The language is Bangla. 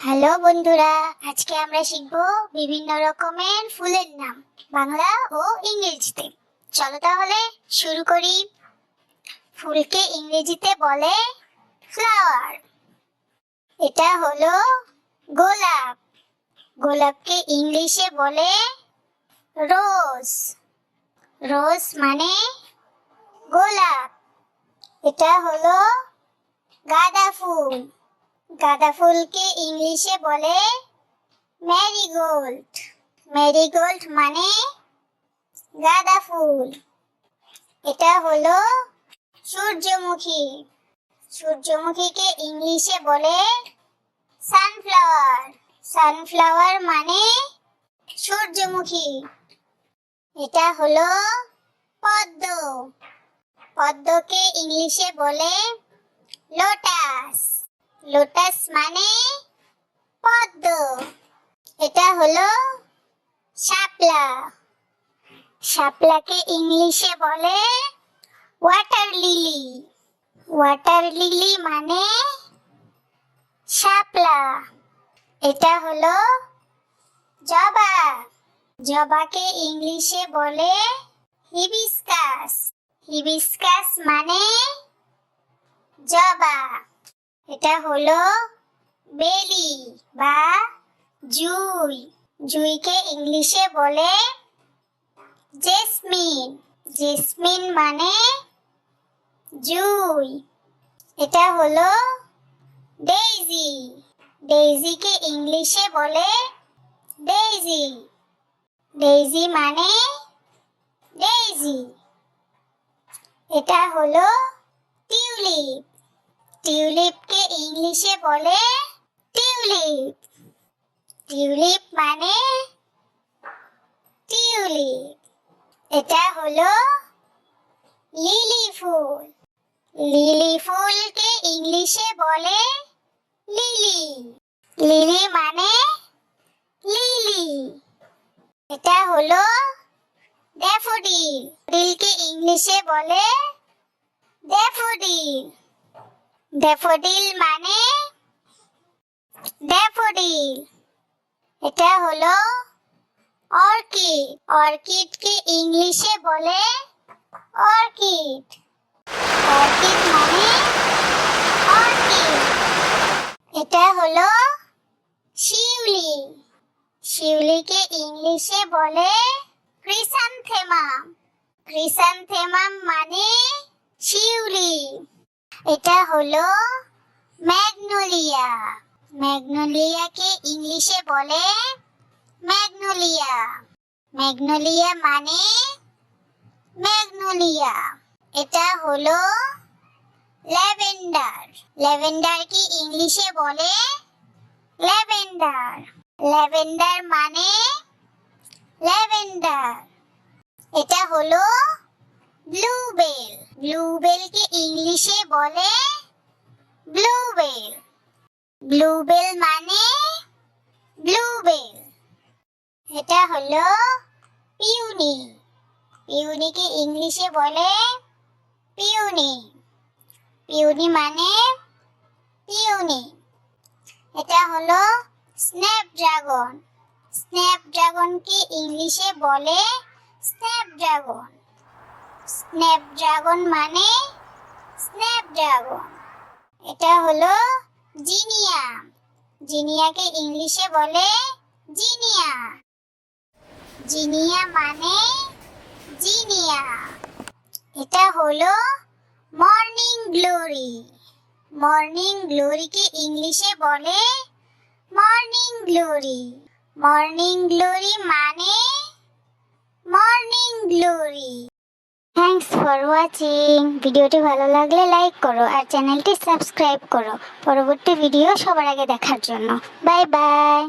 হ্যালো বন্ধুরা, আজকে আমরা শিখব বিভিন্ন রকমের ফুলের নাম বাংলা ও ইংরেজিতে। চলো তাহলে শুরু করি। ফুলকে ইংরেজিতে বলে ফ্লাওয়ার। এটা হলো গোলাপ। গোলাপকে ইংলিশে বলে রোজ। রোজ মানে গোলাপ। এটা হলো গাঁদা ফুল। গাঁদা ফুলকে ইংলিশে বলে ম্যারিগোল্ড। ম্যারিগোল্ড মানে গাঁদা ফুল। এটা হলো সূর্যমুখী। সূর্যমুখীকে ইংলিশে বলে সানফ্লাওয়ার। সানফ্লাওয়ার মানে সূর্যমুখী। এটা হলো পদ্ম। পদ্মকে ইংলিশে বলে লোটাস। লোটাস মানে পদ্ম। এটা হলো শাপলা। শাপলাকে ইংলিশে বলে ওয়াটার লিলি। ওয়াটার লিলি মানে শাপলা। এটা হলো জবা। জবাকে ইংলিশে বলে হিবিস্কাস। হিবিস্কাস মানে জবা। এটা হলো বেলি বা জুঁই। জুঁইকে ইংলিশে বলে জেসমিন। জেসমিন মানে জুঁই। এটা হলো ডেইজি। ডেইজিকে ইংলিশে বলে ডেইজি। ডেইজি মানে ডেইজি। এটা হলো টিউলিপ। টিউলিপকে ইংলিশে বলে টিউলিপ। টিউলিপ মানে টিউলিপ। এটা হলো লিলি ফুল। লিলি ফুলকে ইংলিশে বলে লিলি। লিলি মানে লিলি। এটা হলো ড্যাফোডিল। ড্যাফোডিলকে ইংলিশে বলে ড্যাফোডিল। ড্যাফোডিল মানে ড্যাফোডিল। এটা হলো অর্কিড। অর্কিডকে ইংলিশে বলে অর্কিড। অর্কিড মানে অর্কিড। এটা হলো শিউলি। শিউলিকে ইংলিশে বলে ক্রিসান্থেমাম। ক্রিসান্থেমাম মানে শিউলি। এটা হলো ম্যাগনোলিয়া। ম্যাগনোলিয়াকে ইংলিশে বলে ম্যাগনোলিয়া। ম্যাগনোলিয়া মানে ম্যাগনোলিয়া। এটা হলো ল্যাভেন্ডার। ল্যাভেন্ডারকে ইংলিশে বলে ল্যাভেন্ডার। ল্যাভেন্ডার মানে ল্যাভেন্ডার। এটা হলো ব্লুবেল। ব্লুবেলকে ইংলিশে বলে ব্লুবেল। ব্লুবেল মানে ব্লুবেল। এটা হলো পিউনি। পিউনিকে ইংলিশে বলে পিউনি। পিউনি মানে পিউনি। এটা হলো স্ন্যাপড্রাগন। স্ন্যাপড্রাগনকে ইংলিশে বলে স্ন্যাপড্রাগন। স্ন্যাপড্রাগন মানে স্ন্যাপড্রাগন। এটা হলো জিনিয়া। জিনিয়াকে ইংলিশে বলে জিনিয়া। জিনিয়া মানে জিনিয়া। এটা হলো মর্নিং গ্লোরি। মর্নিং গ্লোরিকে ইংলিশে বলে মর্নিং গ্লোরি। মর্নিং গ্লোরি মানে morning glory. Thanks for watching. ভিডিওটি ভালো লাগলে লাইক করো আর চ্যানেলটি সাবস্ক্রাইব করো পরবর্তী ভিডিও সবার আগে দেখার জন্য। Bye bye.